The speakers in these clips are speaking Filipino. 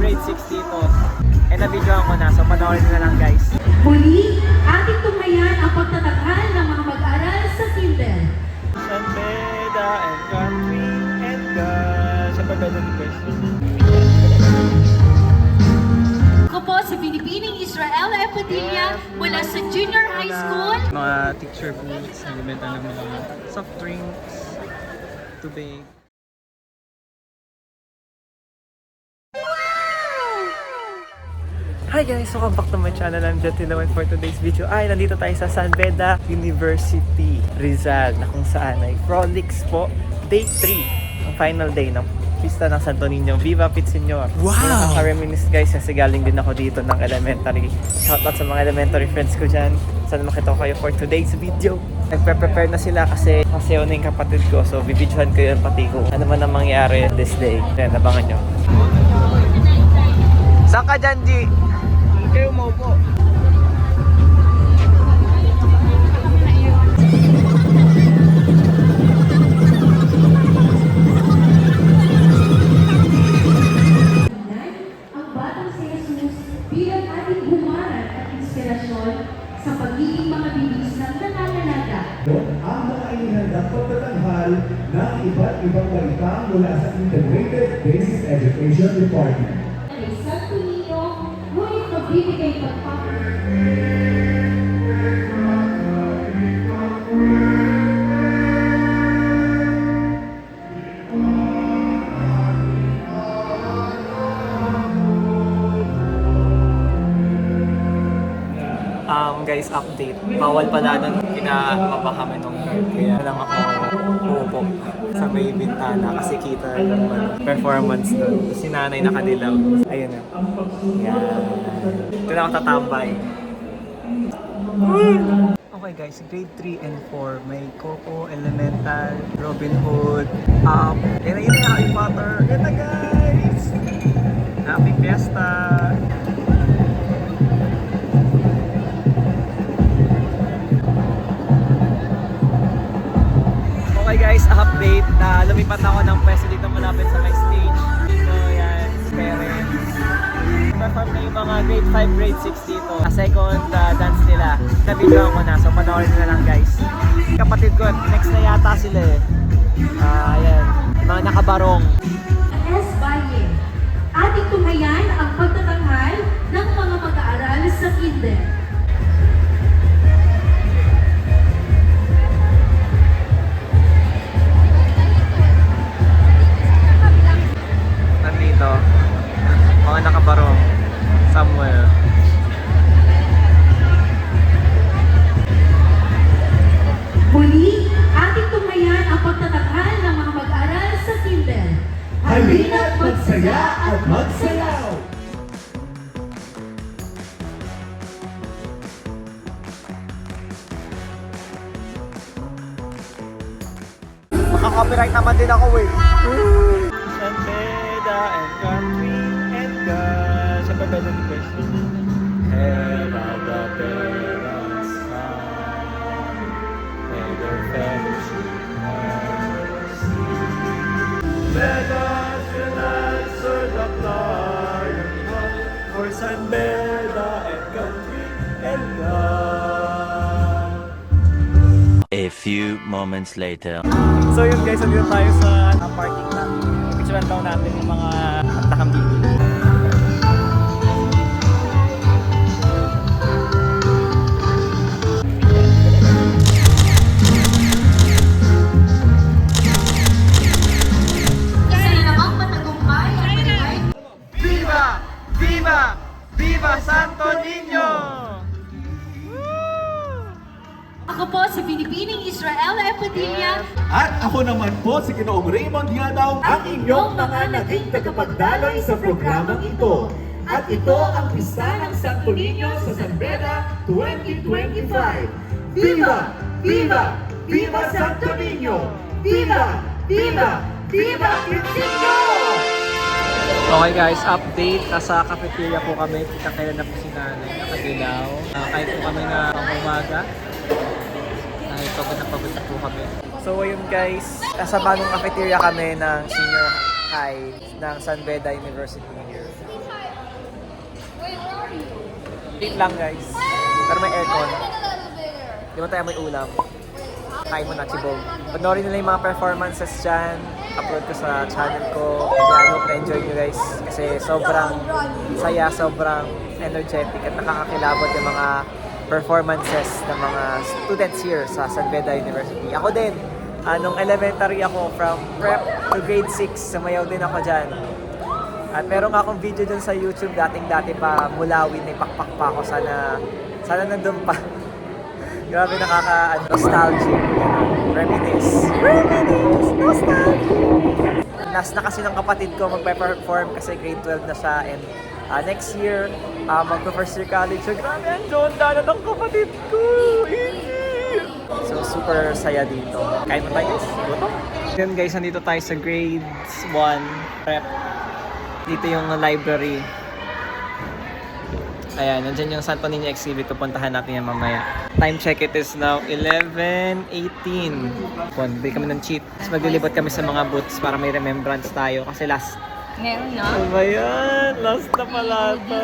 grade 6 dito. Eh, na-videoan ko na. So, panoorin nyo na lang, guys. Muli, ating tunghayan ang pagtatanghal ng mga mag-aaral sa kinder. San Beda and Country and God. Siya pa pwede ni question. Ako po si Binibining Israel Epadilla mula sa Junior High School. Mga teacher booths, nagbibenta ng mga soft drinks, tubig. Hi guys! Welcome back to my channel. I'm Jet Tilawan. For today's video ay nandito tayo sa San Beda University, Rizal, na kung saan ay Frolix po, Day 3, ang final day ng pista ng Santo Niño. Viva Pit Señor! Wow! Nakaka-reminisce guys kasi galing din ako dito ng elementary. Shoutout sa mga elementary friends ko dyan. Sana makita ko kayo for today's video. Nagpe-prepare na sila kasi maseo na yung kapatid ko. So bibidyohan ko yun pati ko. Ano man ang mangyari this day. Ayan, abangan nyo. Saan ka dyan, G? Kayo mo po. Ang batang si Jesus bilang ating humaran at inspirasyon sa pagiging mga bibis ng nananalaga. Ang mga inihandang pagtatanghal ng iba't ibang balita mula sa Integrated Basic Education Department. Kay Santo Niño, ngunit magbibigay pagpapalagay. Guys, update. Bawal pala nun kinamaba kami nung guard. Kaya lang ako uupo sa may bintana kasi kita yung performance nun. Si nanay nakadilaw. Ayun na. Yan. Ito na ako tatambay. Okay guys, grade 3 and 4. May Coco, Elemental, Robin Hood, Yan na Harry Potter. Yan na guys! Happy Fiesta! Okay guys, update na lumipat ako ng pwesto dito malapit sa my stage. So yan, parents. Perform na yung mga grade 5, grade 6 dito. Second dance nila. Na-video ko na, so panoorin nyo na lang guys. Kapatid ko, next na yata sila eh. Ayan, mga nakabarong. S. Valle, ating tunghayan ang pagtatanghal ng mga mag-aaral sa kinder. Nandito, mga nakabarong somewhere. Muli, ating tunghayan ang pagtatanghal ng mga mag-aaral sa kinder. Halina't magsaya at magsayaw! Maka-copyright naman din ako eh. San Beda and Country and God. Siya pa pwede ni question. Hera the Beda's son. Neither fellowship Beda's will answer the flying call for San Beda and Country and God. A few moments later. So yun guys, nandito tayo sa parking lot. Picturean daw natin yung mga takambili. Isa na namang matagumpay ang maligay. Viva! Viva! Viva Santo Niño! Ako po si Binibining Israel Epadilla. At ako naman po si Ginoong Raymond Yadaw, ang inyong mga naging tagapagdaloy sa programang ito. At ito ang pista ng Santo Niño sa San Beda 2025. Viva! Viva! Viva Santo Niño! Viva! Viva! Viva Cristiano! Okay guys, update. Nasa cafeteria po kami. Kita na po si nanay. Nakadilaw. Kahit po kami na umaga. Kahit pagod na pagod na po kami. So ayun guys, nasa bagong cafeteria kami ng senior high ng San Beda University here. Wait lang guys. Pero may aircon. Di ba tayo may ulam? Kain mo na, chibog. Panoorin nila yung mga performances dyan. Upload ko sa channel ko. And I hope na-enjoy nyo guys. Kasi sobrang saya, sobrang energetic at nakakakilabot yung mga performances ng mga students here sa San Beda University. Ako din, nung elementary ako, from prep to grade 6, sumayaw din ako dyan. At meron akong video dun sa YouTube, dating-dati pa, mulawin, ipakpak pa ako. Sana nandun pa. Grabe nostalgic. Reminisce. Nostalgic. Last na kasi ng kapatid ko magpe-perform kasi grade 12 na siya. And next year, magpe-first year college. So grabe, ang jonda na ng kapatid ko. So super saya dito. Kain mo tayo guys. Gutom. Yun guys, nandito tayo sa grades 1 prep. Dito yung library. Ayan, nandyan yung Santo Niño exhibit. Pupuntahan natin yan mamaya. Time check, it is now 11:18. Bili kami ng cheat. Tapos maglilibot kami sa mga booths para may remembrance tayo. Kasi last... Ngayon na? Ano ba yan? Last na pala to.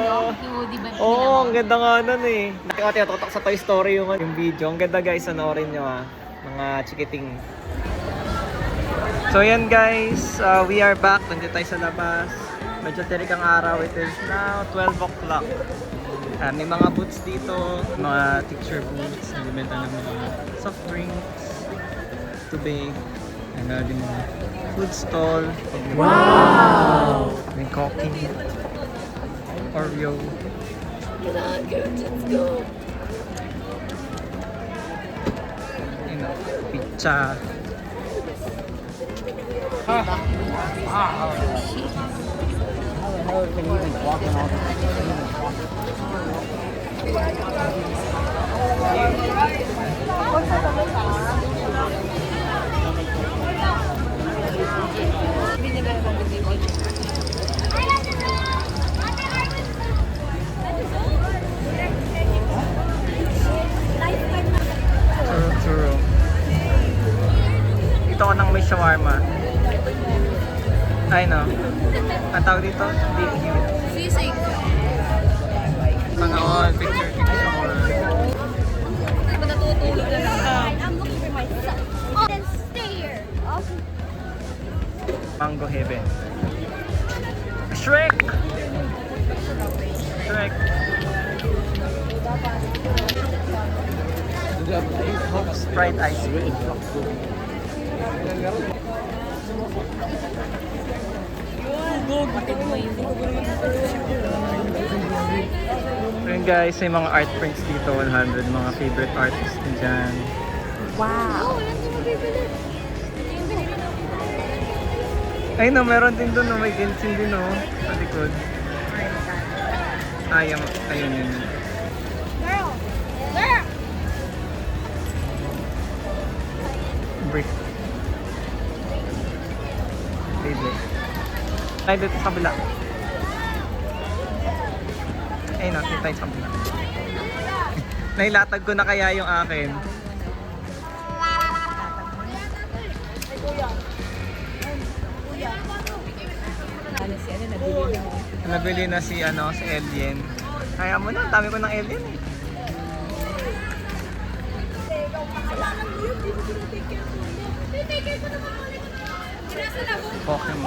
Oo, ang ganda nga nun eh. Nakikita sa Toy Story yung video. Ang ganda guys, panoorin nyo mga chikiting. So yan guys, we are back. Nandito tayo sa labas. Medyo tirik ang araw. It is now 12 o'clock. May mga booths dito, mga teacher booths, nagbibenta ng mga soft drinks, tubig, din mga food stall. Wow! May coffee, Oreo. Let's go! Pizza. Churro. Dito ko nang may shawarma. Ay no. Ang tawag dito? DQ. Sisig. Mga all picture. Hindi ba natutulog na lang? I'm looking for my son. Oh, then stay here. Okay. Mango Heaven. Shrek! Shrek. Sprite ice cream. Ayun guys, may mga art prints dito, 100 mga favorite artists din dyan. Wow. Ay no, meron din doon, no? May Genshin din no, sa likod. Ayun yun. Girl. Girl. Brick. Favorite. Ay, dito sa kabila. Ayun no, dito tayo sa kabila. Nailatag ko na kaya yung akin. Nabili na si Alien. Kaya mo na, dami ko ng Alien eh. Pokemon.